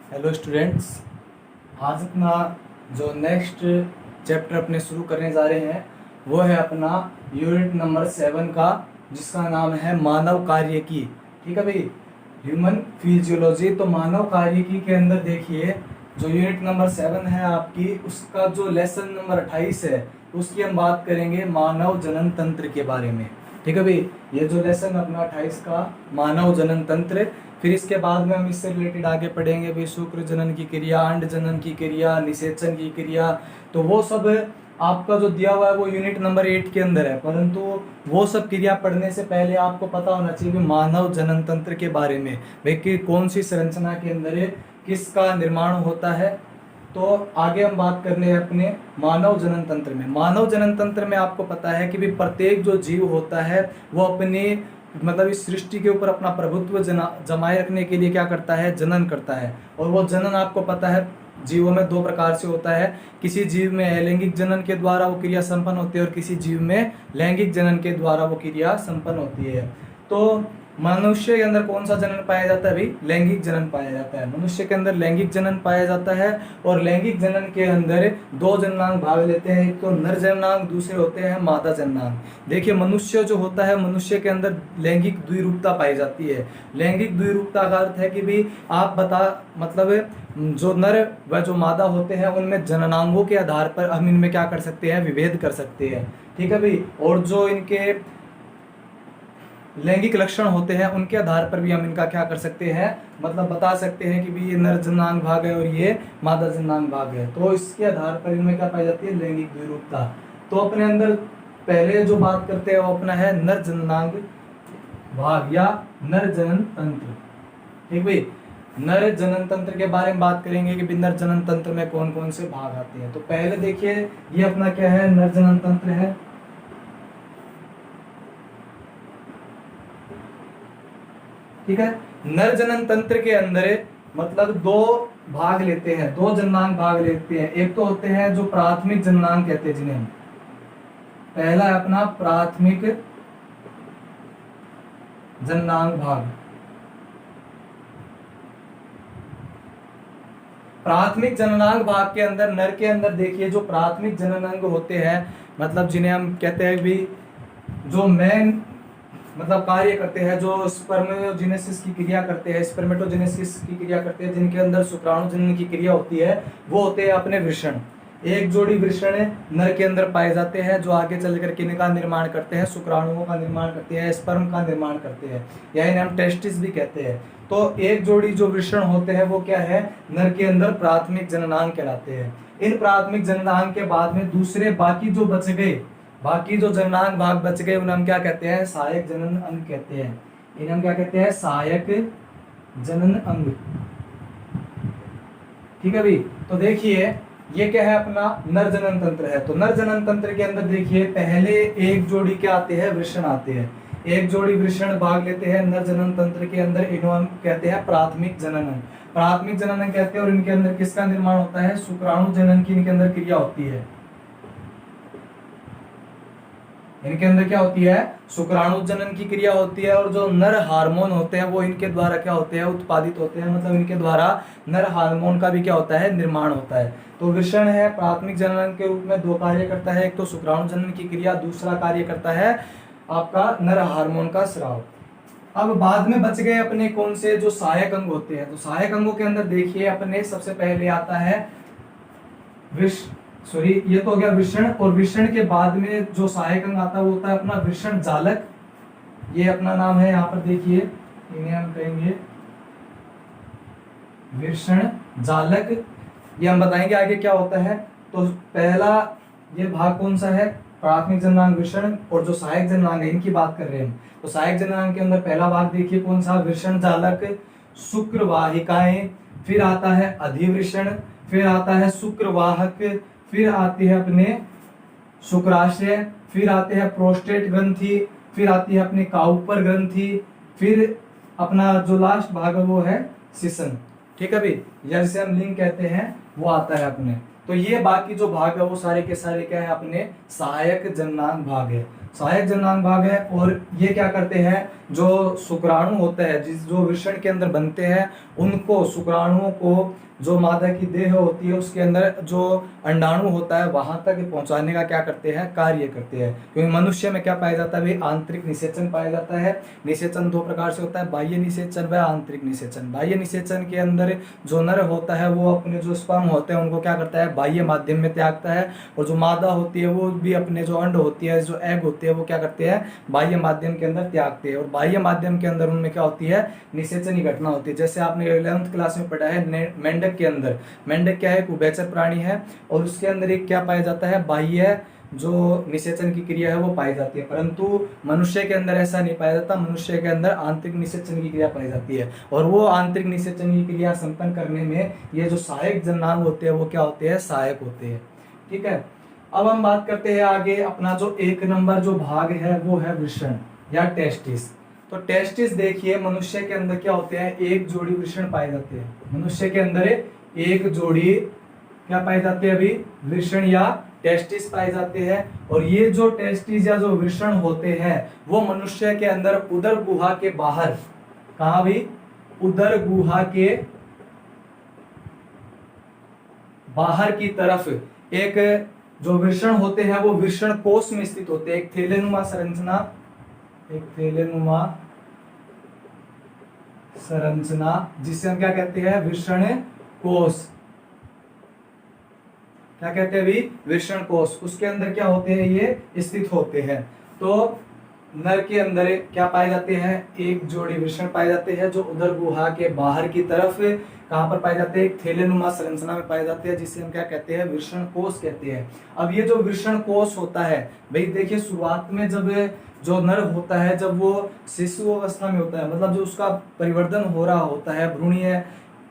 Hello students, आज अपना जो नेक्स्ट चैप्टर अपने शुरू करने जा रहे हैं वो है अपना यूनिट नंबर 7 का, जिसका नाम है मानव कार्यकी। ठीक है भाई, ह्यूमन फिजियोलॉजी। तो मानव कार्यकी के अंदर देखिए जो यूनिट नंबर 7 है आपकी, उसका जो लेसन नंबर 28 है उसकी हम बात करेंगे मानव जनन तंत्र के बारे में। ठीक है भाई, ये जो लेसन अपना 28 का मानव जनन तंत्र, फिर इसके बाद में हम इससे रिलेटेड आगे पढ़ेंगे भी शुक्र जनन की क्रिया, अंड जनन की क्रिया, निषेचन की क्रिया। तो वो सब आपका जो दिया हुआ है वो यूनिट नंबर 8 के अंदर है, परंतु वो सब क्रिया पढ़ने से पहले आपको पता होना चाहिए भी मानव जनन तंत्र के बारे में, भाई कि कौन सी संरचना के अंदर किसका निर्माण होता है। तो आगे हम बात करने हैं अपने मानव जनन तंत्र में। मानव जनन तंत्र में आपको पता है कि भी प्रत्येक जो जीव होता है वो अपने मतलब इस सृष्टि के ऊपर अपना प्रभुत्व जमाए रखने के लिए क्या करता है, जनन करता है। और वो जनन आपको पता है जीवों में दो प्रकार से होता है। किसी जीव में अलैंगिक जनन के द्वारा वो क्रिया संपन्न होती है और किसी जीव में लैंगिक जनन के द्वारा वो क्रिया संपन्न होती है। तो मनुष्य के अंदर कौन सा जनन पाया जाता है भाई? लैंगिक जनन पाया जाता है। मनुष्य के अंदर लैंगिक जनन पाया जाता है और लैंगिक जनन के अंदर दो जननांग भाग लेते हैं, एक तो नर जननांग, दूसरे होते हैं मादा जननांग। देखिए मनुष्य जो होता है, मनुष्य के अंदर लैंगिक द्विरूपता पाई जाती है। लैंगिक द्विरूपता का अर्थ है कि भाई आप मतलब जो नर व जो मादा होते हैं उनमें जननांगों के आधार पर हम इनमें क्या कर सकते हैं, विभेद कर सकते हैं। ठीक है भाई, और जो इनके लैंगिक लक्षण होते हैं उनके आधार पर भी हम इनका क्या कर सकते हैं, मतलब बता सकते हैं कि भी ये नर जननांग भाग है और ये मादा जननांग भाग है। तो इसके आधार पर इनमें क्या पाई जाती है, लैंगिक द्विरूपता। तो अपने अंदर पहले जो बात करते हैं वो अपना है नर जननांग भाग या नर जनन तंत्र। ठीक भाई, नर जनन तंत्र के बारे में बात करेंगे कि नर जनन तंत्र में कौन कौन से भाग आते हैं। तो पहले देखिए ये अपना क्या है, नर जनन तंत्र है। ठीक है, नर जनन तंत्र के अंदर मतलब दो भाग लेते हैं, दो जननांग भाग लेते हैं। एक तो होते हैं जो प्राथमिक जननांग कहते हैं, जिन्हें पहला है अपना प्राथमिक जननांग भाग। प्राथमिक जननांग भाग के अंदर नर के अंदर देखिए जो प्राथमिक जननांग होते हैं, मतलब जिन्हें हम कहते हैं भी जो मेन मतलब कार्य करते हैं, जो स्पर्मेटोजेनेसिस की क्रिया करते हैं, स्पर्मेटोजेनेसिस की क्रिया करते हैं, जिनके अंदर शुक्राणु जनन की क्रिया होती है, वो होते हैं अपने वृषण। एक जोड़ी वृषण नर के अंदर पाए जाते हैं जो आगे चल कर किनका निर्माण करते हैं, शुक्राणुओं का निर्माण करते हैं, स्पर्म का निर्माण करते हैं, या इन्हें हम टेस्टिस भी कहते हैं। तो एक जोड़ी जो वृषण होते हैं वो क्या है, नर के अंदर प्राथमिक जननांग कहलाते हैं। इन प्राथमिक जननांग के बाद में दूसरे बाकी जो बच गए, बाकी जो जननांग भाग बच गए उन्हें हम क्या कहते हैं, सहायक जनन अंग कहते हैं। इन्हें हम क्या कहते हैं, सहायक जनन अंग। ठीक है भाई, तो देखिए ये क्या है, अपना नर जनन तंत्र है। तो नर जनन तंत्र के अंदर देखिए पहले एक जोड़ी क्या आते हैं, वृषण आते हैं। एक जोड़ी वृषण भाग लेते हैं नर जनन तंत्र के अंदर, इन्हें हम कहते हैं प्राथमिक जनन अंग। प्राथमिक जनन अंग कहते हैं और इनके अंदर किसका निर्माण होता है, शुक्राणु जनन की इनके अंदर क्रिया होती है। इनके अंदर क्या होती है, शुक्राणु जनन की क्रिया होती है। और जो नर हार्मोन होते हैं वो इनके द्वारा क्या होते हैं, उत्पादित होते हैं। मतलब इनके द्वारा नर हार्मोन का भी क्या होता है, निर्माण होता है। तो वृषण है प्राथमिक जनन के रूप में दो कार्य करता है, एक तो शुक्राणु जनन की क्रिया, दूसरा कार्य करता है आपका नर हार्मोन का स्राव। अब बाद में बच गए अपने कौन से, जो सहायक अंग होते हैं। तो सहायक अंगों के अंदर देखिए अपने सबसे पहले आता है ये तो हो गया वृषण। और वृषण के बाद में जो सहायक अंग आता है वो होता है अपना वृषण जालक। ये अपना नाम है, यहाँ पर देखिए इन्हें हम कहेंगे वृषण जालक। ये हम बताएंगे आगे क्या होता है। तो पहला ये भाग कौन सा है, प्राथमिक जननांग वृषण, और जो सहायक जननांग है इनकी बात कर रहे हैं। तो सहायक जननांग के अंदर पहला भाग देखिए कौन सा, वृषण जालक, शुक्र वाहिकाएं, फिर आता है अधिवृषण, फिर आता है शुक्रवाहक, फिर आती है अपने शुक्राशय, फिर आते हैं प्रोस्टेट ग्रंथि, फिर आती है अपने काउपर ग्रंथि, फिर अपना जो लास्ट भाग है वो है सिसन। ठीक है भाई, जैसे हम लिंग कहते हैं वो आता है अपने। तो ये बाकी जो भाग है वो सारे के सारे क्या है, अपने सहायक जननांग भाग है, सहायक जननांग भाग है। और ये क्या करते हैं, जो शुक्राणु होते हैं जो वृषण के अंदर बनते हैं, उनको शुक्राणुओं को जो मादा की देह होती है उसके अंदर जो अंडाणु होता है वहां तक पहुंचाने का क्या करते हैं, कार्य करते हैं। क्योंकि मनुष्य में क्या पाया जाता है भाई, आंतरिक निषेचन पाया जाता है। निषेचन दो प्रकार से होता है, बाह्य निषेचन व आंतरिक निषेचन। बाह्य निषेचन के अंदर जो नर होता है वो अपने जो स्पर्म होते हैं उनको क्या करता है, बाह्य माध्यम में त्यागता है, और जो मादा होती है वो भी अपने जो अंड होती है, जो एग होते हैं, वो क्या करते हैं, बाह्य माध्यम के अंदर त्यागते हैं। और बाह्य माध्यम के अंदर उनमें क्या होती है, निषेचन की घटना होती है। जैसे आपने 11th क्लास में पढ़ा है, मेंढक के अंदर, मेंढक क्या है, एक उभयचर प्राणी है, और उसके अंदर एक क्या पाया जाता है, बाह्य जो निषेचन की क्रिया है वो पाई जाती है। परंतु मनुष्य के अंदर ऐसा नहीं पाया जाता, मनुष्य के अंदर आंतरिक निषेचन की क्रिया पाई जाती है। और वो आंतरिक निषेचन की क्रिया संपन्न करने में ये जो सहायक जननांग होते हैं वो क्या होते हैं, सहायक होते हैं। ठीक है, अब हम बात करते हैं आगे, अपना जो 1 नंबर जो भाग है वो है वृषण या टेस्टिस। तो टेस्टिस देखिए, मनुष्य के अंदर क्या होते हैं, एक जोड़ी वृषण पाए जाते हैं। मनुष्य के अंदर एक जोड़ी क्या पाए जाते हैं अभी, वृषण या टेस्टिस पाए जाते हैं। और ये जो टेस्टिस या जो वृषण होते हैं वो मनुष्य के अंदर उदर गुहा के बाहर, कहा भी, उदर गुहा के बाहर की तरफ एक जो वृषण होते हैं वो वृषण कोश में स्थित होते हैं। एक थैलेनुमा संरचना, एक थैलेनुमा संरचना जिसे हम क्या कहते हैं, वृषण कोश। क्या कहते हैं अभी, वृषण कोश। उसके अंदर क्या होते हैं, ये स्थित होते हैं। तो नर के अंदर क्या पाए जाते हैं, एक जोड़ी वृषण पाए जाते हैं जो उदर गुहा के बाहर की तरफ कहां पर पाए जाते हैं, एक थैलेनुमा संरचना में पाए जाते हैं, जिसे हम क्या कहते हैं, वृषण कोश कहते हैं। अब ये जो वृषण कोश होता है भाई, देखिए शुरुआत में जब जो नर होता है, जब वो शिशु अवस्था में होता है, मतलब जो उसका परिवर्तन हो रहा होता है, भ्रूणीय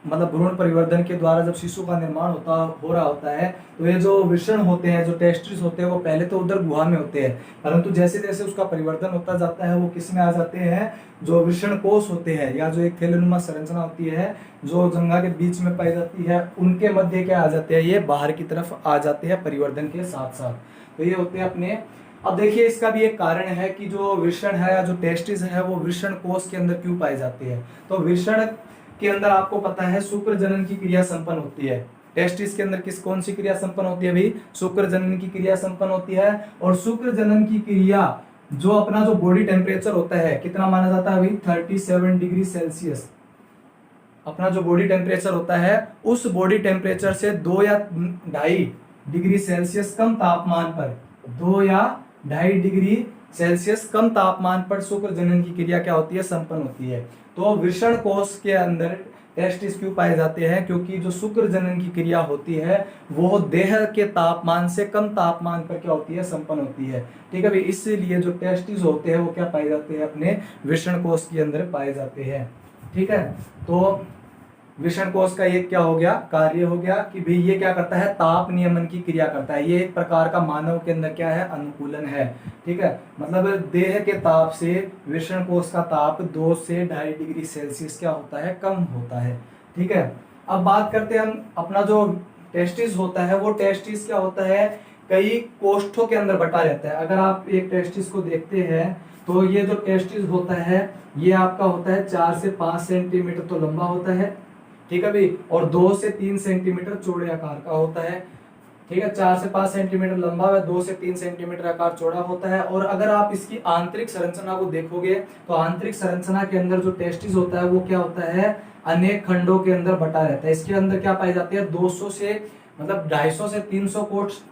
मतलब भ्रूण परिवर्धन के द्वारा जब शिशु का निर्माण हो रहा होता है, तो ये जो वृषण होते हैं, जो टेस्टिस होते हैं, वो पहले तो उदर गुहा में होते हैं, परंतु जैसे जैसे उसका परिवर्तन होता जाता है वो किस में आ जाते हैं, जो वृषण कोश होते हैं या जो एक थैलेनुमा संरचना होती है जो जंघा के बीच में पाई जाती है, उनके मध्य क्या आ जाते हैं, ये बाहर की तरफ आ जाते हैं परिवर्तन के साथ साथ। तो ये होते हैं अपने। अब देखिए, इसका भी एक कारण है कि जो वृषण है या जो टेस्टिस है वो वृषण कोश के अंदर क्यों पाई जाती है। तो वृषण के अंदर आपको पता है शुक्र जनन की क्रिया संपन्न होती है। टेस्टिस के अंदर कौन सी क्रिया संपन्न होती है भाई, शुक्र जनन की क्रिया संपन्न होती है। और शुक्र जनन की क्रिया जो अपना जो बॉडी टेम्परेचर होता है कितना माना जाता है भाई, 37 डिग्री सेल्सियस। अपना जो बॉडी टेम्परेचर होता है उस बॉडी टेम्परेचर से 2 या 2.5 डिग्री सेल्सियस कम तापमान पर, 2 या 2.5 डिग्री सेल्सियस कम तापमान पर शुक्र जनन की क्रिया क्या होती है, संपन्न होती है। तो वृषण कोश के अंदर टेस्टिस क्यों पाए जाते हैं, क्योंकि जो शुक्र जनन की क्रिया होती है वो देह के तापमान से कम तापमान पर क्या होती है, संपन्न होती है। ठीक है भाई, इसलिए जो टेस्टिस होते हैं वो क्या पाए जाते हैं, अपने वृषण कोश के अंदर पाए जाते हैं। ठीक है, तो वृषण कोश का ये क्या हो गया, कार्य हो गया कि भाई ये क्या करता है, ताप नियमन की क्रिया करता है। ये एक प्रकार का मानव के अंदर क्या है, अनुकूलन है। ठीक है, मतलब देह के ताप से वृषण कोश का ताप 2 से 2.5 डिग्री सेल्सियस क्या होता है, कम होता है। ठीक है, अब बात करते हैं हम अपना जो टेस्टिस होता है, वो टेस्टिस क्या होता है, कई कोष्ठों के अंदर बटा रहता है। अगर आप एक टेस्टिस को देखते हैं तो ये जो टेस्टिस होता है ये आपका होता है 4 से 5 सेंटीमीटर तो लंबा होता है। ठीक है भाई, और 2 से 3 सेंटीमीटर चौड़े आकार का होता है। ठीक है, 4 से 5 सेंटीमीटर लंबा व 2 से 3 सेंटीमीटर आकार चौड़ा होता है। और अगर आप इसकी आंतरिक संरचना को देखोगे तो आंतरिक संरचना के अंदर जो टेस्टिस होता है वो क्या होता है, अनेक खंडों के अंदर बटा रहता है। इसके अंदर क्या पाए जाते हैं, 200 से मतलब 250 से 300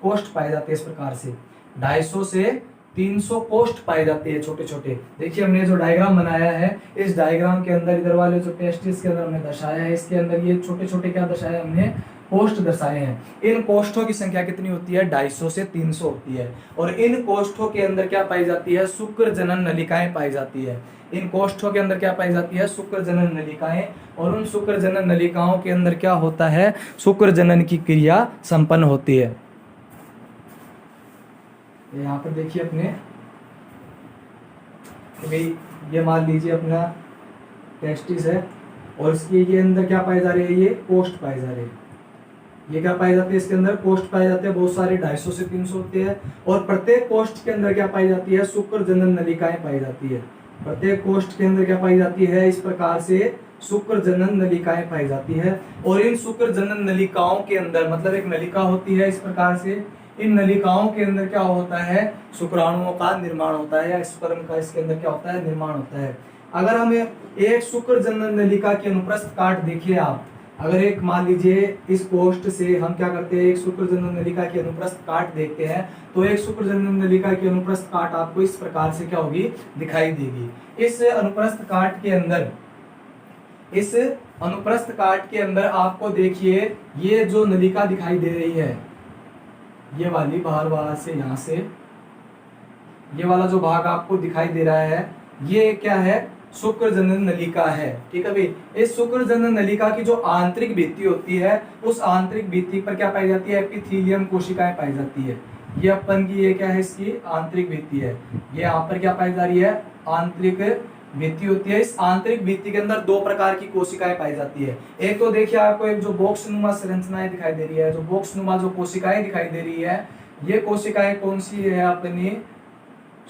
कोष्ठ पाए जाते हैं। इस प्रकार से 250 से 300 कोष्ठ पाए जाते हैं छोटे छोटे। देखिए हमने जो डायग्राम बनाया है, इस डायग्राम के अंदर इधर वाले जो टेस्टिस के अंदर हमने दर्शाया है, इसके अंदर ये छोटे छोटे क्या दर्शाया हमने, कोष्ठ दर्शाए हैं। इन कोष्ठों की संख्या कितनी होती है, 250 से 300 होती है। और इन कोष्ठों के अंदर क्या पाई जाती है, शुक्र जनन नलिकाएं पाई जाती है। इन कोष्ठों के अंदर क्या पाई जाती है, शुक्र जनन नलिकाएं। और उन शुक्र जनन नलिकाओं के अंदर क्या होता है, शुक्र जनन की क्रिया संपन्न होती है। यहाँ पर देखिए अपने भाई, ये मान लीजिए अपना टेस्टिस है और इसके ये अंदर क्या पाए जा रहे हैं, ये कोष्ठ पाए जा रहे हैं। ये क्या पाई जाती है, इसके अंदर कोष्ठ पाए जाते हैं बहुत सारे, 250 से 300 होते हैं। और प्रत्येक कोष्ठ के अंदर क्या पाई जाती है, शुक्र जनन नलिकाएं पाई जाती है। प्रत्येक कोष्ठ के अंदर क्या पाई जाती है, इस प्रकार से शुक्र जनन नलिकाएं पाई जाती है। और इन शुक्र जनन नलिकाओं के अंदर, मतलब एक नलिका होती है इस प्रकार से, इन नलिकाओं के अंदर क्या होता है, शुक्राणुओं का निर्माण होता है, या स्पर्म का इसके अंदर क्या होता है, निर्माण होता है। अगर हमें एक शुक्र जनन नलिका की अनुप्रस्थ काट देखिए आप, अगर एक मान लीजिए इस कोष्ठ से हम क्या करते हैं, एक शुक्र जनन नलिका की अनुप्रस्थ काट देखते हैं, तो एक शुक्र जनन नलिका की अनुप्रस्थ काट आपको इस प्रकार से क्या होगी, दिखाई देगी। इस अनुप्रस्थ काट के अंदर, इस अनुप्रस्थ काट के अंदर आपको देखिए ये जो नलिका दिखाई दे रही है, ये वाली बाहर वाला से, यहाँ से ये वाला जो भाग आपको दिखाई दे रहा है, ये क्या है, शुक्र जनन नलिका है। ठीक है भाई, इस शुक्र जनन नलिका की जो आंतरिक भित्ति होती है, उस आंतरिक भित्ति पर क्या पाई जाती है, एपिथेलियम कोशिकाएं पाई जाती है। ये अपन की ये क्या है, इसकी आंतरिक भित्ति है। ये यहाँ पर क्या पाई जा रही है, आंतरिक भित्ति होती है। इस आंतरिक भित्ति के अंदर दो प्रकार की कोशिकाएं पाई जाती है। एक तो देखिए आपको एक जो बॉक्स नुमा संरचनाएं दिखाई दे रही है, जो बॉक्स नुमा जो कोशिकाएं दिखाई दे रही है, ये कोशिकाएं कौन सी है, अपनी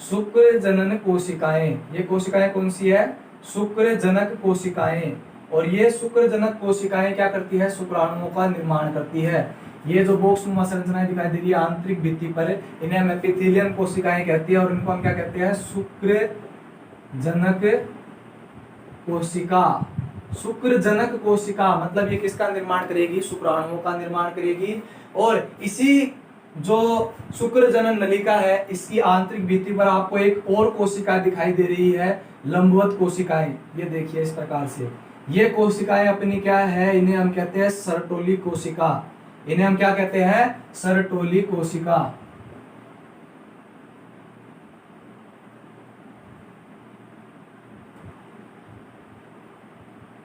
शुक्र जनन कोशिकाएं। ये कोशिकाएं कौन सी है, शुक्र जनक कोशिकाएं। और ये शुक्र जनक कोशिकाएं क्या करती है, शुक्राणुओं का निर्माण करती है। ये जो बॉक्स नुमा संरचनाएं दिखाई दे रही है आंतरिक भित्ति पर, इन्हें हम एपिथेलियम कोशिकाएं कहती है, और इनको हम क्या कहते हैं, शुक्र जनक कोशिका। शुक्र जनक कोशिका मतलब ये किसका निर्माण करेगी, शुक्राणुओं का निर्माण करेगी। और इसी जो शुक्र जनन नलिका है, इसकी आंतरिक भित्ति पर आपको एक और कोशिका दिखाई दे रही है, लंबवत कोशिकाएं। ये देखिए इस प्रकार से, ये कोशिकाएं अपनी क्या है, इन्हें हम कहते हैं सरटोली कोशिका। इन्हें हम क्या कहते हैं, सरटोली कोशिका।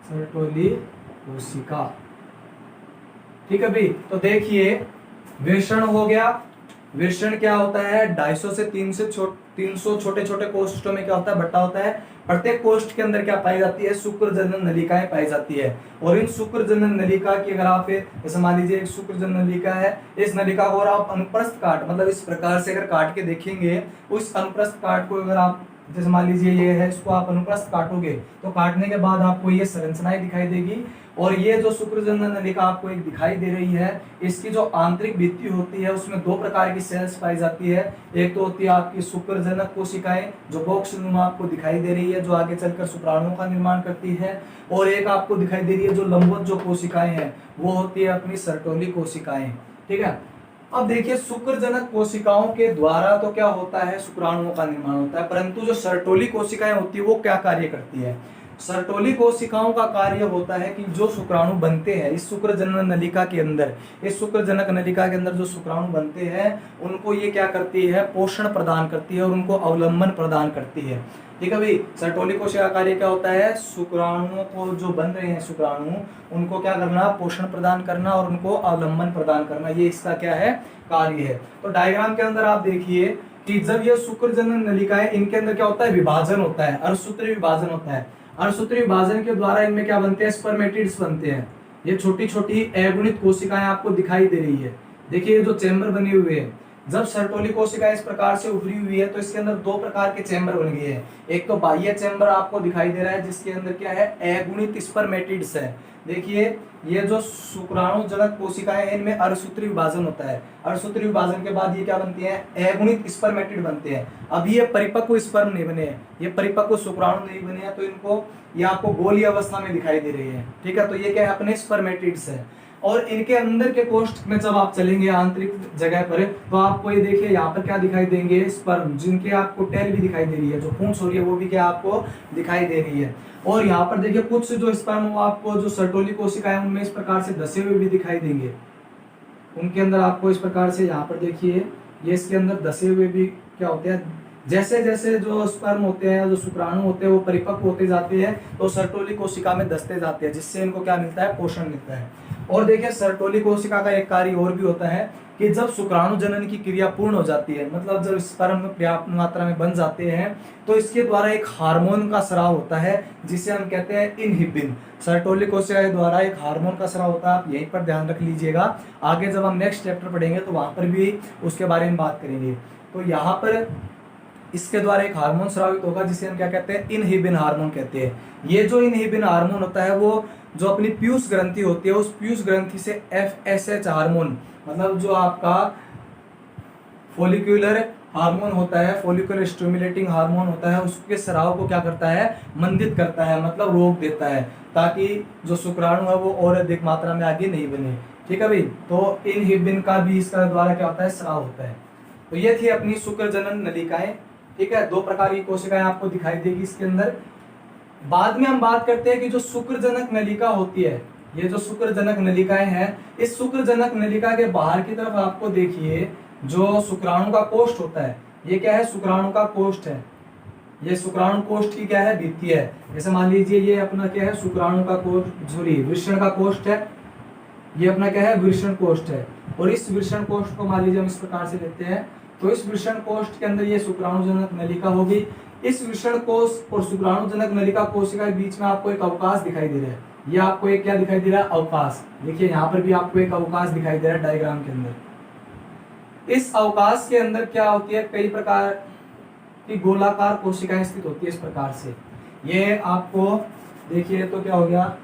सरटोली कोशिका। ठीक है भाई, तो देखिए विषण हो गया। विषण क्या होता है, 250 से 300 छोटे छोटे कोष्ठों में क्या होता है, बट्टा होता है। प्रत्येक कोष्ठ के अंदर क्या पाई जाती है, शुक्र जनन नलिकाएं पाई जाती है। और इन शुक्र जनन नलिका की अगर आप, जैसे मान लीजिए एक शुक्र जनन नलिका है, इस नलिका को और आप अनुप्रस्थ काट, मतलब इस प्रकार से अगर काट के देखेंगे, उस अनुप्रस्थ काट को अगर आप, जैसे मान लीजिए ये है, इसको आप अनुप्रस्थ काटोगे तो काटने के बाद आपको ये संरचनाएं दिखाई देगी। और ये जो शुक्र जनन नलिका आपको एक दिखाई दे रही है, इसकी जो आंतरिक भित्ति होती है उसमें दो प्रकार की सेल्स पाई जाती है। एक तो होती है आपकी शुक्र जनक कोशिकाएं, जो बॉक्स नुमा आपको दिखाई दे रही है, जो आगे चलकर शुक्राणुओं का निर्माण करती है। और एक आपको दिखाई दे रही है जो लंबवत जो कोशिकाएं हैं, वो होती है अपनी सरटोली कोशिकाएं। ठीक है, अब देखिए शुक्र जनक कोशिकाओं के द्वारा तो क्या होता है, शुक्राणुओं का निर्माण होता है, परंतु जो सरटोली कोशिकाएं होती है वो क्या कार्य करती है। सरटोली कोशिकाओं का कार्य होता है कि जो शुक्राणु बनते हैं इस शुक्र जनन नलिका के अंदर, इस शुक्र जनक नलिका के अंदर जो शुक्राणु बनते हैं, उनको ये क्या करती है, पोषण प्रदान करती है और उनको अवलंबन प्रदान करती है। ठीक है भाई, सरटोली कोशिका कार्य क्या होता है, शुक्राणुओं को जो बन रहे हैं शुक्राणु, उनको क्या करना, पोषण प्रदान करना और उनको अवलंबन प्रदान करना, ये इसका क्या है, कार्य है। तो डायग्राम के अंदर आप देखिए कि जब ये शुक्र जनन नलिका है, इनके अंदर क्या होता है, विभाजन होता है, अर्धसूत्री विभाजन होता है। अर्धसूत्री विभाजन के द्वारा इनमें क्या बनते हैं, स्पर्मेटिड्स बनते हैं। ये छोटी छोटी अगुणित कोशिकाएं आपको दिखाई दे रही है। देखिए ये जो चैम्बर बने हुए हैं, जब सरटोली कोशिका इस प्रकार से उभरी हुई है तो इसके अंदर दो प्रकार के चैम्बर बन गए हैं। एक तो बाह्य चैम्बर आपको दिखाई दे रहा है, जिसके अंदर क्या है, अगुणित स्पर्मेटिड्स है। देखिए ये जो शुक्राणु जनक कोशिकाएं हैं, इनमें अर्धसूत्री विभाजन होता है। अर्धसूत्री विभाजन के बाद ये क्या बनती हैं, अगुणित स्पर्मेटिड बनते हैं। अभी ये परिपक्व स्पर्म नहीं बने हैं, ये परिपक्व शुक्राणु नहीं बने हैं, तो इनको ये आपको गोलीय अवस्था में दिखाई दे रही है। ठीक है, तो ये क्या है, अपने स्पर्मेटिड्स है। और इनके अंदर के कोष्ठ में जब आप चलेंगे आंतरिक जगह पर, तो आपको ये देखिए यहाँ पर क्या दिखाई देंगे, स्पर्म, जिनके आपको टेल भी दिखाई दे रही है, जो पूंछ हो रही है वो भी क्या आपको दिखाई दे रही है। और यहाँ पर देखिए कुछ जो स्पर्म वो आपको जो सरटोली कोशिकाएं उनमें इस प्रकार से धसे हुए भी दिखाई देंगे। उनके अंदर आपको इस प्रकार से यहाँ पर देखिए ये इसके अंदर धसे हुए भी क्या होते हैं। जैसे जैसे जो स्पर्म होते हैं, जो शुक्राणु होते हैं, वो परिपक्व होते जाते हैं तो सरटोली कोशिका में धसते जाते हैं, जिससे इनको क्या मिलता है, पोषण मिलता है। और देखिए सर्टोली कोशिका का एक कार्य और भी होता है कि जब शुक्राणु जनन की क्रिया पूर्ण हो जाती है, मतलब जब स्पर्म पर्याप्त मात्रा में बन जाते हैं, तो इसके द्वारा एक हार्मोन का स्राव होता है जिसे हम कहते हैं इनहिबिन। सर्टोली कोशिका के द्वारा एक हार्मोन का स्राव होता है, आप यहीं पर ध्यान रख लीजिएगा। आगे जब हम नेक्स्ट चैप्टर पढ़ेंगे तो वहां पर भी उसके बारे में बात करेंगे। तो यहाँ पर इसके द्वारा एक हार्मोन स्रावित होगा जिसे हम क्या कहते हैं, इनहिबिन हार्मोन कहते हैं। ये जो इनहिबिन हार्मोन होता है वो जो अपनी पीयूष ग्रंथि होती है, उस पीयूष ग्रंथि से FSH हार्मोन, मतलब जो आपका फोलिकुलर हार्मोन होता है, फोलिकुलर स्टिमुलेटिंग हार्मोन होता है, उसके स्राव को क्या करता है, मंदित करता है, मतलब रोक देता है, ताकि जो शुक्राणु है वो और अधिक मात्रा में आगे नहीं बने। ठीक है भाई। तो इनहिबिन का भी इसका द्वारा क्या होता है, स्राव होता है। तो ये थी अपनी शुक्र जनन नलिकाएं। ठीक है, 2 प्रकार की कोशिकाएं आपको दिखाई देगी इसके अंदर। बाद में हम बात करते हैं कि जो शुक्रजनक नलिका होती है, ये जो शुक्रजनक नलिकाएं हैं, इस शुक्रजनक नलिका के बाहर की तरफ आपको देखिए जो शुक्राणु का कोष्ठ होता है, ये क्या है, शुक्राणु का कोष्ठ है। ये शुक्राणु कोष्ठ की क्या है, भित्ति है। जैसे मान लीजिए ये अपना क्या है, शुक्राणु का कोष्ठ, सॉरी वृषण का कोष्ठ है। ये अपना क्या है, वृषण कोष्ठ है। और इस वृषण कोष्ठ को मान लीजिए हम इस प्रकार से लेते हैं, तो इस वृषण कोष्ठ के अंदर ये शुक्राणुजनक नलिका होगी। इस वृषण कोष और शुक्राणुजनक नलिका कोशिका के बीच में आपको एक अवकाश दिखाई दे रहा है। ये आपको एक क्या दिखाई दे रहा है, अवकाश। देखिए यहाँ पर भी आपको एक अवकाश दिखाई दे रहा है डायग्राम के अंदर। इस अवकाश के अंदर क्या होती है, कई प्रकार की गोलाकार कोशिकाएं स्थित होती है इस प्रकार से। ये आपको देखिए तो क्या हो गया,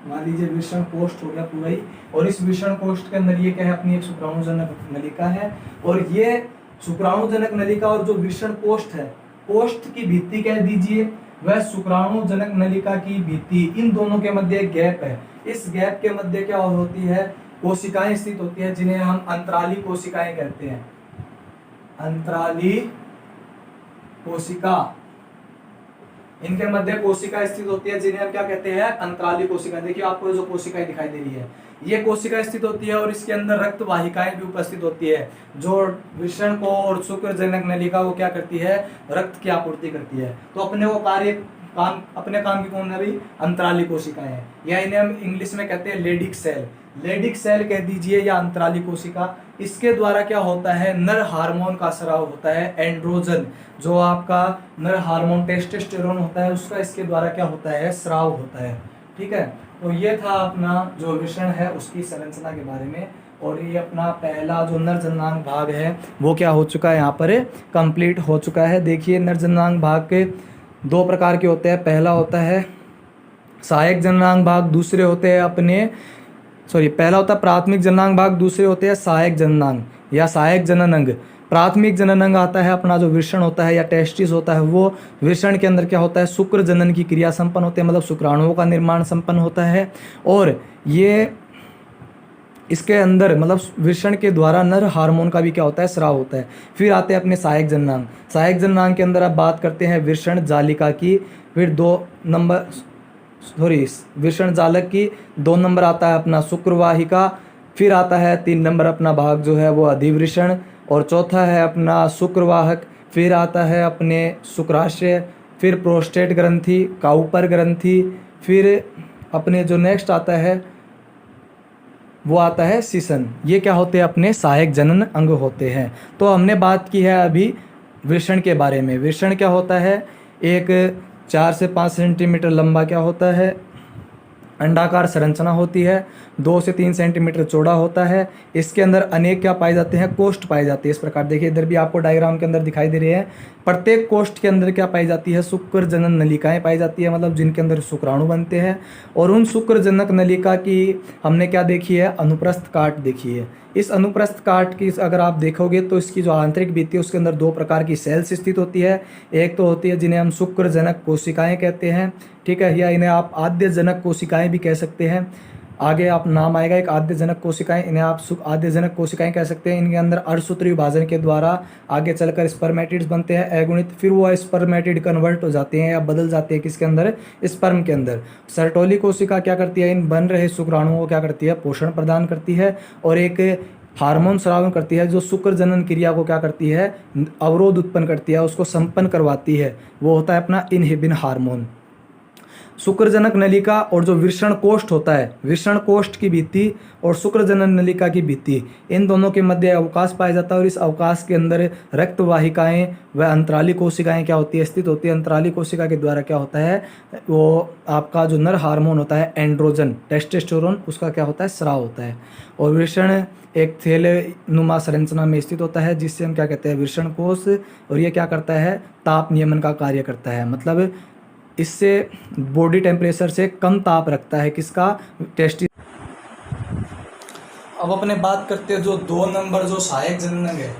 मान लीजिए वृषण कोष्ठ हो गया पूरा ही, और इस वृषण कोष्ठ के अंदर ये क्या है, अपनी एक शुक्राणुजनक नलिका है। और ये शुक्राणुजनक नलिका और जो वृषण कोष्ठ है, कोष्ठ की भित्ति कह दीजिए, वह शुक्राणुजनक नलिका की भित्ति, इन दोनों के मध्य एक गैप है। इस गैप के मध्य क्या होती है, कोशिकाएं स्थित होती है, जिन्हें हम अंतराली कोशिकाएं कहते हैं। अंतराली कोशिका, इनके मध्य कोशिका स्थित होती है जिन्हें हम क्या कहते हैं, अंतराली कोशिका। देखिए आपको जो कोशिकाएं दिखाई दे रही है, ये कोशिका स्थित होती है और इसके अंदर रक्त वाहिकाएं भी उपस्थित होती है, जो वृषण को और शुक्रजनक नलिका को क्या करती है, रक्त की आपूर्ति करती है। तो अपने वो अपने काम की कौन है भाई, अंतराली कोशिकाएं हैं, या इन्हें हम इंग्लिश में कहते हैं लेडिक सेल। लेडिक सेल कह दीजिए या अंतराली कोशिका। इसके द्वारा क्या होता है, नर हार्मोन का स्राव होता है, एंड्रोजन, जो आपका नर हार्मोन टेस्टोस्टेरोन होता है, उसका इसके द्वारा क्या होता है, स्राव होता है। ठीक है, तो ये था अपना जो वृषण है उसकी संरचना के बारे में। और ये अपना पहला जो नर जननांग भाग है वो क्या हो चुका है, यहाँ पर कंप्लीट हो चुका है। देखिए नर जननांग भाग के 2 प्रकार के होते हैं। पहला होता है सहायक जननांग भाग, दूसरे होते हैं पहला होता है प्राथमिक जननांग भाग, दूसरे होते हैं सहायक जननांग या सहायक जनन अंग। प्राथमिक जनन अंग आता है अपना जो वृषण होता है या टेस्टिस होता है, वो वृषण के अंदर क्या होता है, शुक्र जनन की क्रिया संपन्न होती है, मतलब शुक्राणुओं का निर्माण संपन्न होता है। और ये इसके अंदर मतलब वृषण के द्वारा नर हार्मोन का भी क्या होता है, स्राव होता है। फिर आते हैं अपने सहायक जननांग। सहायक जननांग के अंदर आप बात करते हैं वृषण जालिका की, फिर वृषण जालक की, 2 नंबर आता है अपना शुक्रवाहिका, फिर आता है 3 नंबर अपना भाग जो है वो अधिवृषण, और चौथा है अपना शुक्रवाहक, फिर आता है अपने शुक्राशय, फिर प्रोस्टेट ग्रंथि, काउपर ग्रंथि, फिर अपने जो नेक्स्ट आता है वो आता है सीसन। ये क्या होते हैं, अपने सहायक जनन अंग होते हैं। तो हमने बात की है अभी वृषण के बारे में। वृषण क्या होता है, एक 4 से 5 सेंटीमीटर लंबा क्या होता है, अंडाकार संरचना होती है, 2 से 3 सेंटीमीटर चौड़ा होता है। इसके अंदर अनेक क्या पाए जाते हैं, कोष्ठ पाए जाते हैं। इस प्रकार देखिए इधर भी आपको डायग्राम के अंदर दिखाई दे रहे हैं। प्रत्येक कोष्ठ के अंदर क्या पाई जाती है, शुक्र जनन नलिकाएं पाई जाती है, मतलब जिनके अंदर शुक्राणु बनते हैं। और उन शुक्र जनक नलिका की हमने क्या देखी है, अनुप्रस्थ काट देखी है। इस अनुप्रस्थ काट की अगर आप देखोगे तो इसकी जो आंतरिक भित्ति है उसके अंदर 2 प्रकार की सेल्स स्थित होती है। एक तो होती है जिन्हें हम शुक्र जनक कोशिकाएं कहते हैं, ठीक है, या इन्हें आप आद्य जनक कोशिकाएं भी कह सकते हैं। आगे आप नाम आएगा एक आद्य जनक कोशिकाएं, इन्हें आप आद्य जनक कोशिकाएं कह सकते हैं। इनके अंदर अर्धसूत्री विभाजन के द्वारा आगे चलकर स्पर्मेटिड्स बनते हैं, अगुणित, फिर वो स्पर्मेटिड कन्वर्ट हो जाते हैं या बदल जाते हैं किसके अंदर, स्पर्म के अंदर। सर्टोली कोशिका क्या करती है, इन बन रहे शुक्राणुओं को क्या करती है, पोषण प्रदान करती है और एक हार्मोन स्रावन करती है जो शुक्र जनन क्रिया को क्या करती है, अवरोध उत्पन्न करती है, उसको संपन्न करवाती है। वो होता है अपना इनहिबिन हार्मोन। शुक्रजनक नलिका और जो वृषण कोष्ठ होता है, वृषण कोष्ठ की भित्ति और शुक्रजनक नलिका की भित्ति, इन दोनों के मध्य अवकाश पाया जाता है। और इस अवकाश के अंदर रक्त वाहिकाएं व अंतराली कोशिकाएं क्या होती है, स्थित होती है। अंतराली कोशिका के द्वारा क्या होता है, वो आपका जो नर हार्मोन होता है एंड्रोजन, टेस्टोस्टेरोन, उसका क्या होता है, स्राव होता है। और वृषण एक थैले नुमा संरचना में स्थित होता है, जिससे हम क्या कहते हैं, वृषण कोष। और ये क्या करता है, ताप नियमन का कार्य करता है, मतलब इससे बॉडी टेम्परेचर से कम ताप रखता है, किसका, टेस्टिस। अब अपने बात करते हैं जो 2 नंबर जो सहायक जनन अंग है,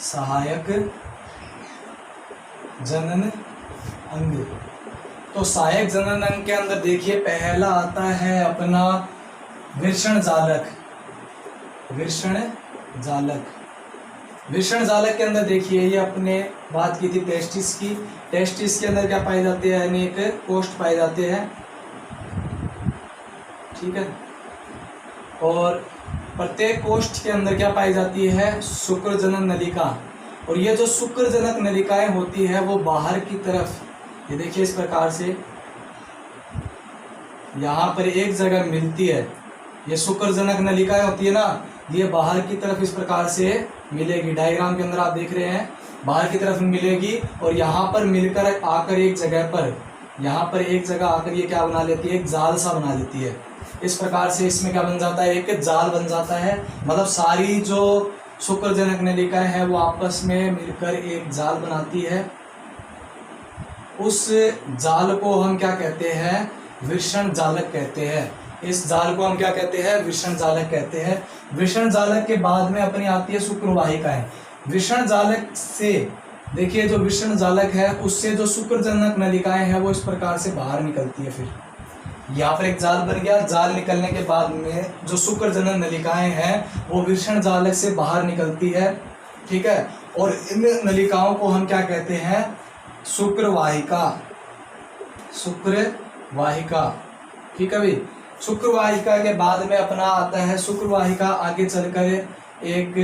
सहायक जनन अंग। तो सहायक जनन अंग के अंदर देखिए पहला आता है अपना वृषण जालक। वृषण जालक, वृषण जालक के अंदर देखिए ये अपने बात की थी टेस्टिस की। टेस्टिस के अंदर क्या पाए जाते हैं, अनेक कोष्ठ पाए जाते हैं, ठीक है। और प्रत्येक कोष्ठ के अंदर क्या पाई जाती है, शुक्रजनक नलिका। और ये जो शुक्रजनक नलिकाएं होती है वो बाहर की तरफ, ये देखिए इस प्रकार से यहाँ पर एक जगह मिलती है। ये शुक्रजनक नलिकाएं होती है ना, ये बाहर की तरफ इस प्रकार से मिलेगी। डायग्राम के अंदर आप देख रहे हैं, बाहर की तरफ मिलेगी और यहाँ पर मिलकर आकर एक जगह पर, यहाँ पर एक जगह आकर ये क्या बना लेती है, एक जाल सा बना लेती है। इस प्रकार से इसमें क्या बन जाता है, एक जाल बन जाता है। मतलब सारी जो शुक्रजनक नलिकाएं हैं वो आपस में मिलकर एक जाल बनाती है। उस जाल को हम क्या कहते हैं, वृषण जालक कहते हैं। इस जाल को हम क्या कहते हैं, वृषण जालक कहते हैं। वृषण जालक के बाद में अपनी आती है शुक्रवाहिकाएं। वृषण जालक से देखिए जो वृषण जालक है उससे जो शुक्रजनक नलिकाएं हैं वो इस प्रकार से बाहर निकलती है। फिर यहाँ पर एक जाल बन गया, जाल निकलने के बाद में जो शुक्रजनक नलिकाएं हैं वो वृषण जालक से बाहर निकलती है, ठीक है। और इन नलिकाओं को हम क्या कहते हैं, शुक्रवाहिका, शुक्रवाहिका, ठीक है भाई। शुक्रवाहिका के बाद में अपना आता है, शुक्रवाहिका आगे चलकर एक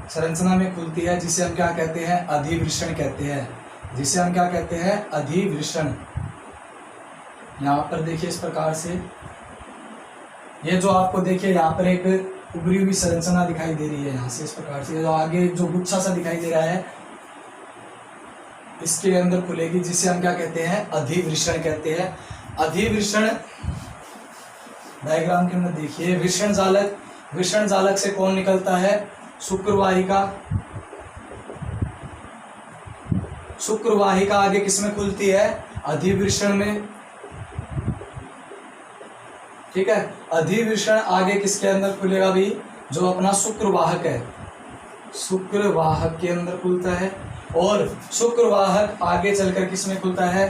संरचना में खुलती है जिसे हम क्या कहते हैं, अधिवृषण कहते हैं। जिसे हम क्या कहते हैं, अधिवृषण। यहाँ पर देखिए इस प्रकार से ये जो आपको देखिए यहाँ पर एक उभरी हुई संरचना दिखाई दे रही है, यहाँ से इस प्रकार से जो आगे जो गुच्छा सा दिखाई दे रहा है इसके अंदर खुलेगी, जिसे हम क्या कहते हैं, अधिवृषण कहते हैं। अधिवृषण डायग्राम के अंदर देखिए वृषण जालक, वृषण जालक से कौन निकलता है, शुक्रवाहिका। शुक्रवाहिका आगे किसमें खुलती है, अधिवृषण में, ठीक है। अधिवृषण आगे किसके अंदर खुलेगा भी, जो अपना शुक्रवाहक है, शुक्रवाहक के अंदर खुलता है। और शुक्रवाहक आगे चलकर किसमें खुलता है,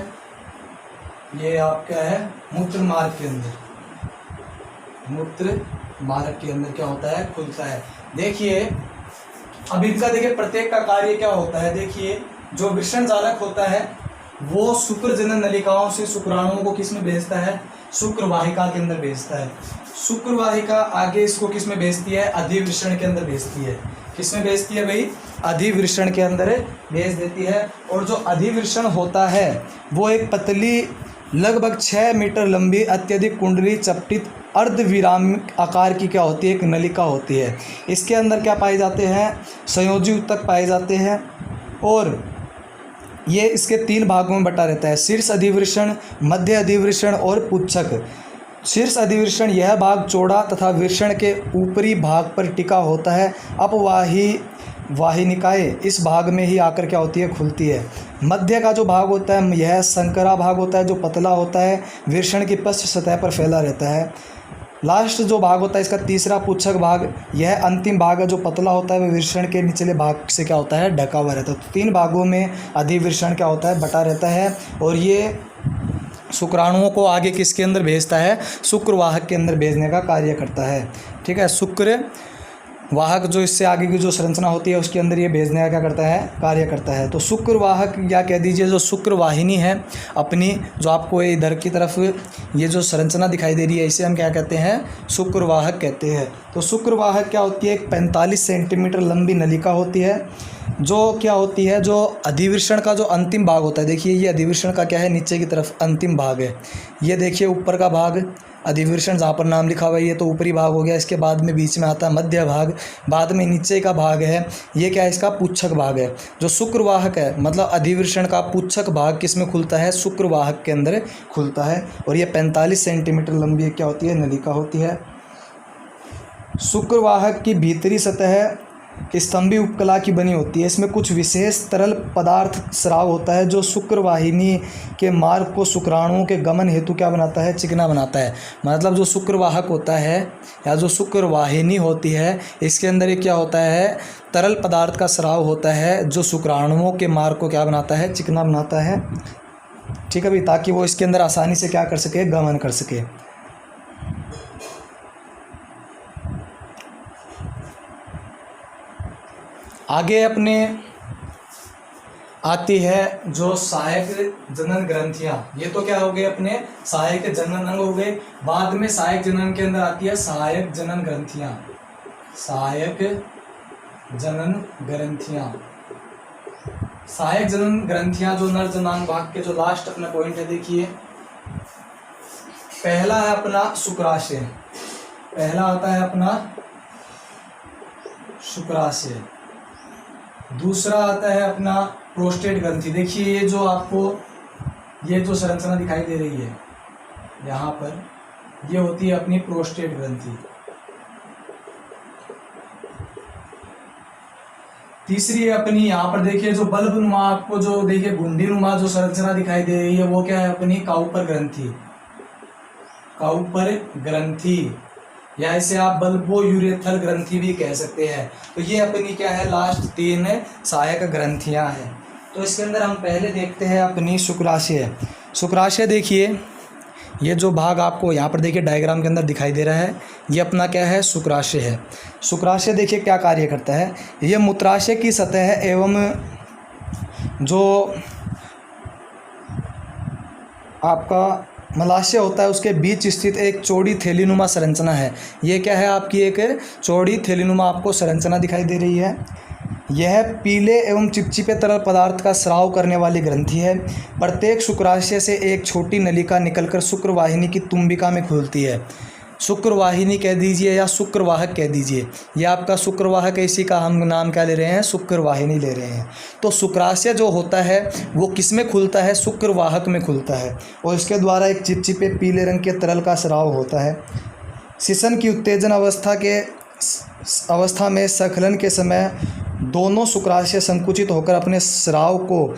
ये आपका है मूत्र मार्ग के अंदर, मूत्र मार्ग के अंदर क्या होता है, खुलता है। देखिए अब इनका देखिए प्रत्येक का कार्य क्या होता है। देखिए जो वृषण जालक होता है वो शुक्रजनन नलिकाओं से शुक्राणुओं को किस में भेजता है, शुक्रवाहिका के अंदर भेजता है। शुक्रवाहिका आगे इसको किस में भेजती है, अधिवृषण के अंदर भेजती है। किस में भेजती है भाई, अधिवृषण के अंदर भेज देती है। और जो अधिवृषण होता है वो एक पतली लगभग 6 मीटर लंबी अत्यधिक कुंडली चपटित अर्धविराम आकार की क्या होती है, एक नलिका होती है। इसके अंदर क्या पाए जाते हैं, संयोजी ऊतक पाए जाते हैं। और ये इसके 3 भागों में बटा रहता है, शीर्ष अधिवृषण, मध्य अधिवृषण और पुच्छक। शीर्ष अधिवृषण यह भाग चौड़ा तथा वृषण के ऊपरी भाग पर टिका होता है। अपवाही वाहिनिकाएँ इस भाग में ही आकर क्या होती है, खुलती है। मध्य का जो भाग होता है यह संकरा भाग होता है, जो पतला होता है, वृषण की पृष्ठ सतह पर फैला रहता है। लास्ट जो भाग होता है इसका तीसरा पुच्छक भाग, यह अंतिम भाग है जो पतला होता है, वह वृषण के निचले भाग से क्या होता है, ढका हुआ रहता है। तो 3 भागों में अधिवृषण क्या होता है, बटा रहता है। और ये शुक्राणुओं को आगे किसके अंदर भेजता है, शुक्रवाहक के अंदर भेजने का कार्य करता है, ठीक है। शुक्रवाहक जो इससे आगे की जो संरचना होती है उसके अंदर ये भेजने का क्या करता है, कार्य करता है। तो शुक्रवाहक या कह दीजिए जो शुक्रवाहिनी है अपनी, जो आपको इधर की तरफ ये जो संरचना दिखाई दे रही है इसे हम क्या कहते हैं, शुक्रवाहक कहते हैं। तो शुक्रवाहक क्या होती है, एक 45 सेंटीमीटर लंबी नलिका होती है जो क्या होती है, जो अधिवृषण का जो अंतिम भाग होता है, देखिए ये अधिवृषण का क्या है, नीचे की तरफ अंतिम भाग है। ये देखिए ऊपर का भाग अधिवृषण जहाँ पर नाम लिखा हुआ है ये तो ऊपरी भाग हो गया। इसके बाद में बीच में आता है मध्य भाग, बाद में नीचे का भाग है, ये क्या है, इसका पुच्छक भाग है। जो शुक्रवाहक है मतलब अधिवृषण का पुच्छक भाग किस में खुलता है, शुक्रवाहक के अंदर खुलता है। और ये 45 सेंटीमीटर लंबी क्या होती है, नलिका होती है। शुक्रवाहक की भीतरी सतह स्तंभी उपकला की बनी होती है। इसमें कुछ विशेष तरल पदार्थ स्राव होता है जो शुक्रवाहिनी के मार्ग को शुक्राणुओं के गमन हेतु क्या बनाता है, चिकना बनाता है। मतलब जो शुक्रवाहक होता है या जो शुक्रवाहिनी होती है इसके अंदर ये क्या होता है, तरल पदार्थ का स्राव होता है जो शुक्राणुओं के मार्ग को क्या बनाता है, चिकना बनाता है। ठीक है भाई, ताकि वो इसके अंदर आसानी से क्या कर सके, गमन कर सके। आगे अपने आती है जो सहायक जनन ग्रंथियां। ये तो क्या हो गए अपने सहायक जनन अंग हो गए। बाद में सहायक जनन के अंदर आती है सहायक जनन ग्रंथियां। सहायक जनन ग्रंथियां, सहायक जनन ग्रंथियां जो नर जनांग भाग के जो लास्ट अपना पॉइंट है, देखिए पहला है अपना शुक्राशय। पहला आता है अपना शुक्राशय। दूसरा आता है अपना प्रोस्टेट ग्रंथि। देखिए ये जो आपको ये जो संरचना दिखाई दे रही है यहाँ पर, ये होती है अपनी प्रोस्टेट ग्रंथि। तीसरी अपनी यहाँ पर देखिए जो बल्ब नुमा आपको जो देखिए गुंडी नुमा जो संरचना दिखाई दे रही है वो क्या है, अपनी काउपर ग्रंथि। काउपर ग्रंथि या इसे आप बल्बो यूरेथल ग्रंथि भी कह सकते हैं। तो ये अपनी क्या है, लास्ट 3 सहायक ग्रंथियां हैं। तो इसके अंदर हम पहले देखते हैं अपनी शुक्राशय। शुक्राशय देखिए ये जो भाग आपको यहाँ पर देखिए डायग्राम के अंदर दिखाई दे रहा है, ये अपना क्या है, शुक्राशय है। शुक्राशय देखिए क्या कार्य करता है, ये मूत्राशय की सतह है एवं जो आपका मलाशय होता है उसके बीच स्थित एक चौड़ी थैलीनुमा संरचना है। ये क्या है, आपकी एक चौड़ी थैलीनुमा आपको संरचना दिखाई दे रही है। यह पीले एवं चिपचिपे तरल पदार्थ का स्राव करने वाली ग्रंथि है। प्रत्येक शुक्राशय से एक छोटी नलिका निकलकर शुक्रवाहिनी की तुम्बिका में खुलती है। शुक्रवाहिनी कह दीजिए या शुक्रवाहक कह दीजिए, यह आपका शुक्रवाहक है, इसी का हम नाम क्या ले रहे हैं, शुक्रवाहिनी ले रहे हैं। तो शुक्राशय जो होता है वो किस में खुलता है, शुक्रवाहक में खुलता है और इसके द्वारा एक चिपचिपे पीले रंग के तरल का स्राव होता है। श्वसन की उत्तेजन अवस्था में स्खलन के समय दोनों शुक्राशय संकुचित होकर अपने स्राव को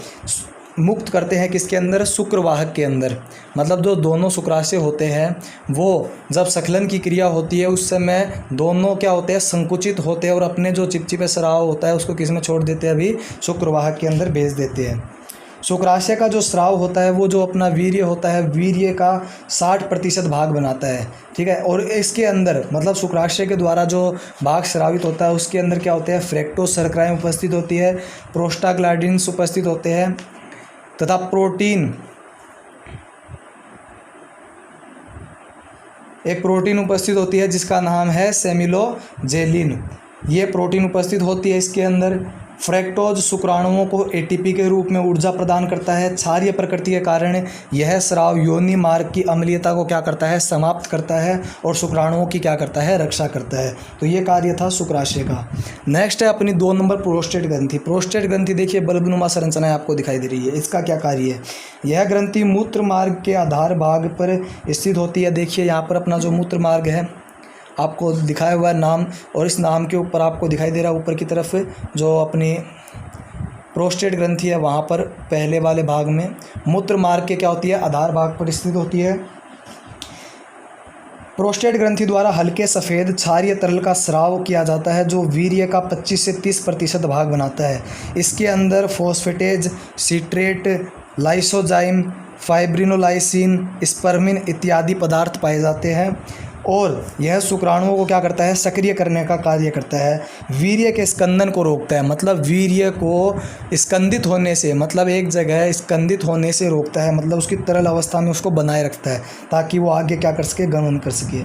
मुक्त करते हैं किसके अंदर, शुक्रवाहक के अंदर। मतलब जो दोनों शुक्राशय होते हैं वो जब स्खलन की क्रिया होती है उस समय दोनों क्या होते हैं, संकुचित होते हैं और अपने जो चिपचिपे स्राव होता है उसको किस में छोड़ देते हैं, अभी शुक्रवाहक के अंदर भेज देते हैं। शुक्राशय का जो स्राव होता है वो जो अपना वीर्य होता है, वीर्य का 60% भाग बनाता है। ठीक है, और इसके अंदर मतलब शुक्राशय के द्वारा जो भाग स्रावित होता है उसके अंदर क्या होते हैं, फ्रैक्टोशर्कराएं उपस्थित होती है, प्रोस्टाग्लैंडिन्स उपस्थित होते हैं तथा एक प्रोटीन उपस्थित होती है जिसका नाम है सेमिलोजेलिन। ये प्रोटीन उपस्थित होती है इसके अंदर। फ्रैक्टोज शुक्राणुओं को एटीपी के रूप में ऊर्जा प्रदान करता है। क्षारीय प्रकृति के कारण यह स्राव योनि मार्ग की अम्लीयता को क्या करता है, समाप्त करता है और शुक्राणुओं की क्या करता है, रक्षा करता है। तो ये कार्य था शुक्राशय का। नेक्स्ट है अपनी 2 नंबर प्रोस्टेट ग्रंथि। प्रोस्टेट ग्रंथि देखिए बल्बनुमा संरचना आपको दिखाई दे रही है। इसका क्या कार्य है, यह ग्रंथि मूत्र मार्ग के आधार भाग पर स्थित होती है। देखिए यहाँ पर अपना जो मूत्र मार्ग है आपको दिखाया हुआ है नाम, और इस नाम के ऊपर आपको दिखाई दे रहा है ऊपर की तरफ जो अपनी प्रोस्टेट ग्रंथि है वहाँ पर पहले वाले भाग में मूत्र मार्ग के क्या होती है, आधार भाग पर स्थित होती है। प्रोस्टेट ग्रंथि द्वारा हल्के सफ़ेद क्षारीय तरल का स्राव किया जाता है जो वीर्य का 25 से 30% भाग बनाता है। इसके अंदर फॉस्फेटेज, सिट्रेट, लाइसोजाइम, फाइब्रिनोलाइसिन, स्पर्मिन इत्यादि पदार्थ पाए जाते हैं और यह शुक्राणुओं को क्या करता है, सक्रिय करने का कार्य करता है। वीर्य के स्कंदन को रोकता है, मतलब वीर्य को स्कंदित होने से, मतलब एक जगह स्कंदित होने से रोकता है, मतलब उसकी तरल अवस्था में उसको बनाए रखता है ताकि वो आगे क्या कर सके, गमन कर सके।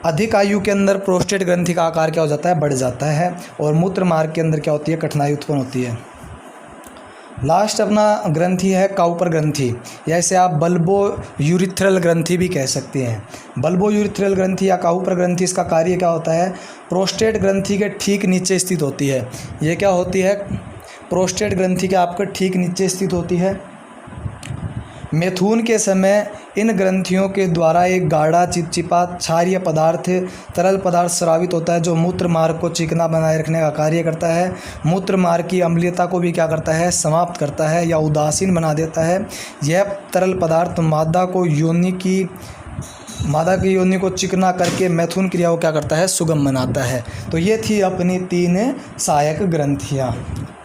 अधिक आयु के अंदर प्रोस्टेट ग्रंथि का आकार क्या हो जाता है, बढ़ जाता है, और मूत्र मार्ग के अंदर क्या होती है, कठिनाई उत्पन्न होती है। लास्ट अपना ग्रंथि है काउपर ग्रंथि, या इसे आप बल्बो यूरिथ्रल ग्रंथि भी कह सकते हैं। बल्बो यूरिथ्रल ग्रंथि या काउपर ग्रंथि, इसका कार्य क्या होता है, प्रोस्टेट ग्रंथि के ठीक नीचे स्थित होती है। ये क्या होती है, प्रोस्टेट ग्रंथि के आपके ठीक नीचे स्थित होती है। मैथुन के समय इन ग्रंथियों के द्वारा एक गाढ़ा चिपचिपा क्षारीय पदार्थ, तरल पदार्थ स्रावित होता है, जो मूत्र मार्ग को चिकना बनाए रखने का कार्य करता है। मूत्र मार्ग की अम्लीयता को भी क्या करता है, समाप्त करता है या उदासीन बना देता है। यह तरल पदार्थ मादा की योनि को चिकना करके मैथुन क्रिया को क्या करता है, सुगम बनाता है। तो ये थी अपनी 3 सहायक ग्रंथियाँ।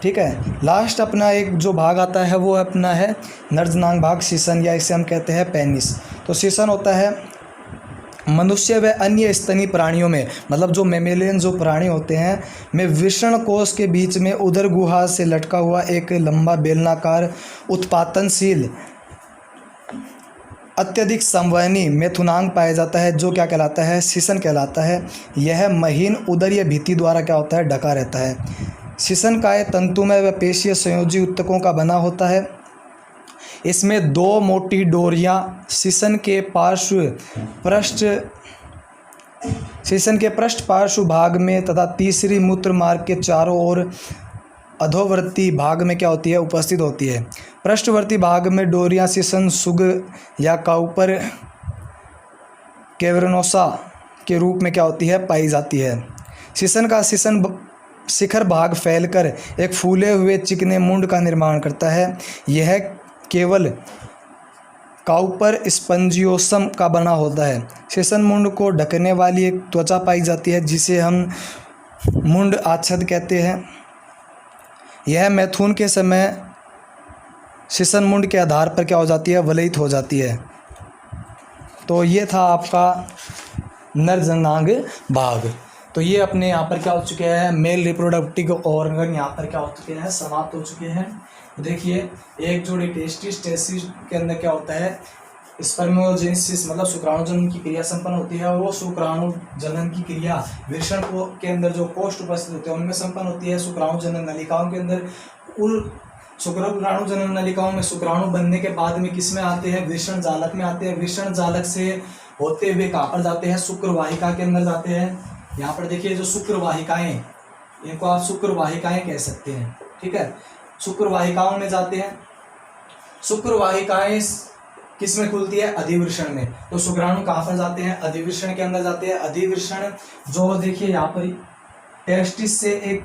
ठीक है, लास्ट अपना एक जो भाग आता है वो अपना है नरजनांग भाग, सीसन, या इसे हम कहते हैं पेनिस। तो सीसन होता है मनुष्य व अन्य स्तनी प्राणियों में, मतलब जो मेमेलियन जो प्राणी होते हैं में, वृषण कोश के बीच में उदर गुहा से लटका हुआ एक लंबा बेलनाकार उत्पादनशील अत्यधिक संवहनी मैथुनांग पाया जाता है, जो क्या कहलाता है, सीसन कहलाता है। यह महीन उदरीय भित्ति द्वारा क्या होता है, ढका रहता है। सीसन काय तंतुमय व पेशीय संयोजी ऊतकों का बना होता है। इसमें 2 मोटी डोरियां सीसन के पृष्ठ पार्श्व भाग में तथा तीसरी मूत्र मार्ग के चारों ओर अधोवर्ती भाग में क्या होती है, उपस्थित होती है। पृष्ठवर्ती भाग में डोरियां सीसन सुग या काउपर कैवर्नोसा के रूप में क्या होती है, पाई जाती है। सीसन का शिखर भाग फैलकर एक फूले हुए चिकने मुंड का निर्माण करता है। यह केवल काउपर स्पंजियोसम का बना होता है। सीसन मुंड को ढकने वाली एक त्वचा पाई जाती है, जिसे हम मुंड आच्छाद कहते हैं। यह मैथुन के समय सीसन मुंड के आधार पर क्या हो जाती है, वलयित हो जाती है। तो ये था आपका नरजनांग भाग। तो ये अपने यहाँ पर क्या हो चुके हैं, मेल रिप्रोडक्टिव ऑर्गन यहाँ पर क्या हो चुके हैं, समाप्त हो चुके हैं। देखिए, एक जोड़ी टेस्टिस के अंदर क्या होता है, स्पर्मोजेनेसिस मतलब शुक्राणु जनन की क्रिया संपन्न होती है। वो शुक्राणु जनन की क्रिया वृषण के अंदर जो कोष्ठ उपस्थित होते हैं उनमें संपन्न होती है। शुक्राणु जनन नलिकाओं के अंदर उन शुक्राणु जनन नलिकाओं में शुक्राणु बनने के बाद में किस में आते हैं, वृषण जालक में आते हैं। वृषण जालक से होते हुए कहाँ पर जाते हैं, शुक्र वाहिका के अंदर जाते हैं। यहाँ पर देखिए जो शुक्र वाहिकाएं, इनको आप शुक्र वाहिकाएं कह सकते हैं। ठीक है, शुक्र वाहिकाओं में जाते हैं। शुक्र वाहिकाएं किस में खुलती है, अधिवृषण में। तो शुक्राणु कहाँ पर जाते हैं, अधिवृषण के अंदर जाते हैं। अधिवृषण जो देखिए यहाँ पर टेस्टिस से एक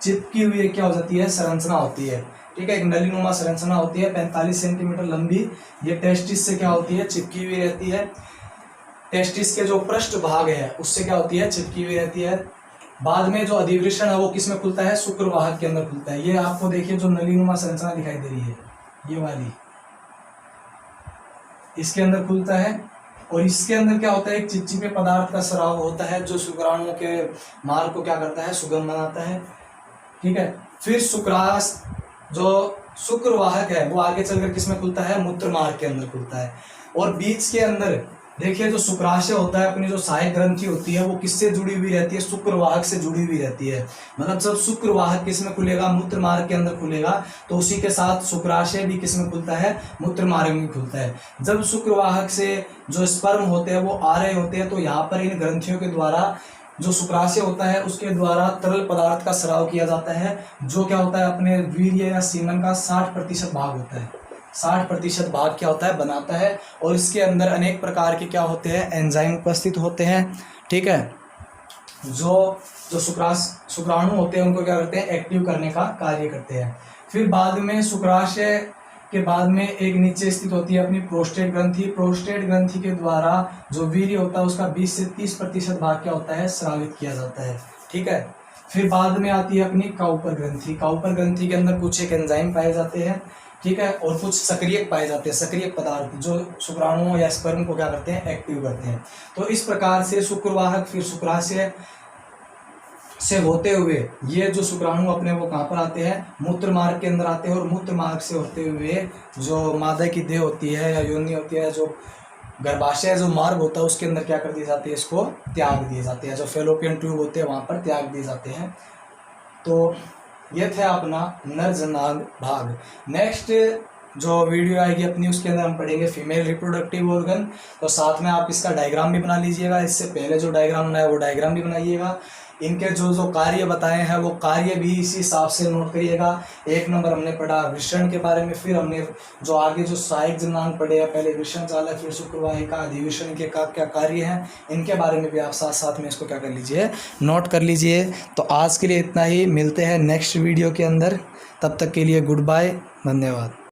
चिपकी हुई क्या हो जाती है, संरचना होती है। ठीक है, एक नलीनुमा संरचना होती है 45 सेंटीमीटर लंबी। ये टेस्टिस से क्या होती है, चिपकी हुई रहती है। टेस्टिस के जो पृष्ठ भाग है उससे क्या होती है, चिपकी हुई रहती है। बाद में जो अधिवृषण है वो किस में खुलता है, शुक्रवाहक के अंदर खुलता है। ये आपको देखिए जो नलीनुमा संरचना दिखाई दे रही है, ये वाली, इसके अंदर खुलता है। और इसके अंदर क्या होता है, एक चिपचिपे पदार्थ का स्राव होता है जो शुक्राणुओं के मार्ग को क्या करता है, सुगम बनाता है। ठीक है, फिर शुक्रास जो शुक्रवाहक है वो आगे चलकर किस में खुलता है, मूत्र मार्ग के अंदर खुलता है। और बीच के अंदर देखिए जो शुक्राशय होता है, अपनी जो सहायक ग्रंथि होती है वो किससे जुड़ी हुई रहती है, शुक्रवाहक से जुड़ी हुई रहती है। मतलब जब शुक्रवाहक किस में खुलेगा, मूत्र मार्ग के अंदर खुलेगा, तो उसी के साथ शुक्राशय भी किस में खुलता है, मूत्र मार्ग में खुलता है। जब शुक्रवाहक से जो स्पर्म होते हैं वो आ रहे होते हैं, तो यहाँ पर इन ग्रंथियों के द्वारा जो शुक्राशय होता है उसके द्वारा तरल पदार्थ का स्राव किया जाता है, जो क्या होता है अपने वीर्य या सीमन का 60% भाग होता है। 60% भाग क्या होता है, बनाता है। और इसके अंदर अनेक प्रकार के क्या होते हैं, एंजाइम उपस्थित होते हैं। ठीक है, जो शुक्राणु होते हैं उनको क्या करते हैं, एक्टिव करने का कार्य करते हैं। फिर बाद में शुक्राशय के बाद में एक नीचे स्थित होती है अपनी प्रोस्टेट ग्रंथि। प्रोस्टेट ग्रंथि के द्वारा जो वीर्य होता है उसका 20 से 30% भाग क्या होता है, स्रावित किया जाता है। ठीक है, फिर बाद में आती है अपनी काउपर ग्रंथि। काउपर ग्रंथि के अंदर कुछ एक एंजाइम पाए जाते हैं। ठीक है, और कुछ सक्रियक पाए जाते हैं, सक्रियक पदार्थ जो शुक्राणुओं या स्पर्म को क्या करते हैं, एक्टिव करते हैं। तो इस प्रकार से शुक्रवाहक फिर शुक्राशय से होते हुए ये जो शुक्राणु अपने वो कहाँ पर आते हैं, मूत्र मार्ग के अंदर आते हैं। और मूत्र मार्ग से होते हुए जो मादा की देह होती है या योनि होती है, जो गर्भाशय जो मार्ग होता है उसके अंदर क्या कर दिए जाते हैं, इसको त्याग दिए जाते हैं, जो फेलोपियन ट्यूब होते हैं वहाँ पर त्याग दिए जाते हैं। तो ये था अपना नर जनांग भाग। नेक्स्ट जो वीडियो आएगी अपनी उसके अंदर हम पढ़ेंगे फीमेल रिप्रोडक्टिव ऑर्गन। तो साथ में आप इसका डायग्राम भी बना लीजिएगा, इससे पहले जो डायग्राम बनाया वो डायग्राम भी बनाइएगा। इनके जो जो कार्य बताए हैं वो कार्य भी इसी हिसाब से नोट करिएगा। 1 नंबर हमने पढ़ा वृषण के बारे में, फिर हमने जो आगे जो सहायक जनांग पढ़े हैं, पहले वृषण चालक फिर शुक्रवाहिका अधिवेशन के क्या क्या कार्य हैं, इनके बारे में भी आप साथ साथ में इसको क्या कर लीजिए, नोट कर लीजिए। तो आज के लिए इतना ही, मिलते हैं नेक्स्ट वीडियो के अंदर, तब तक के लिए गुड बाय, धन्यवाद।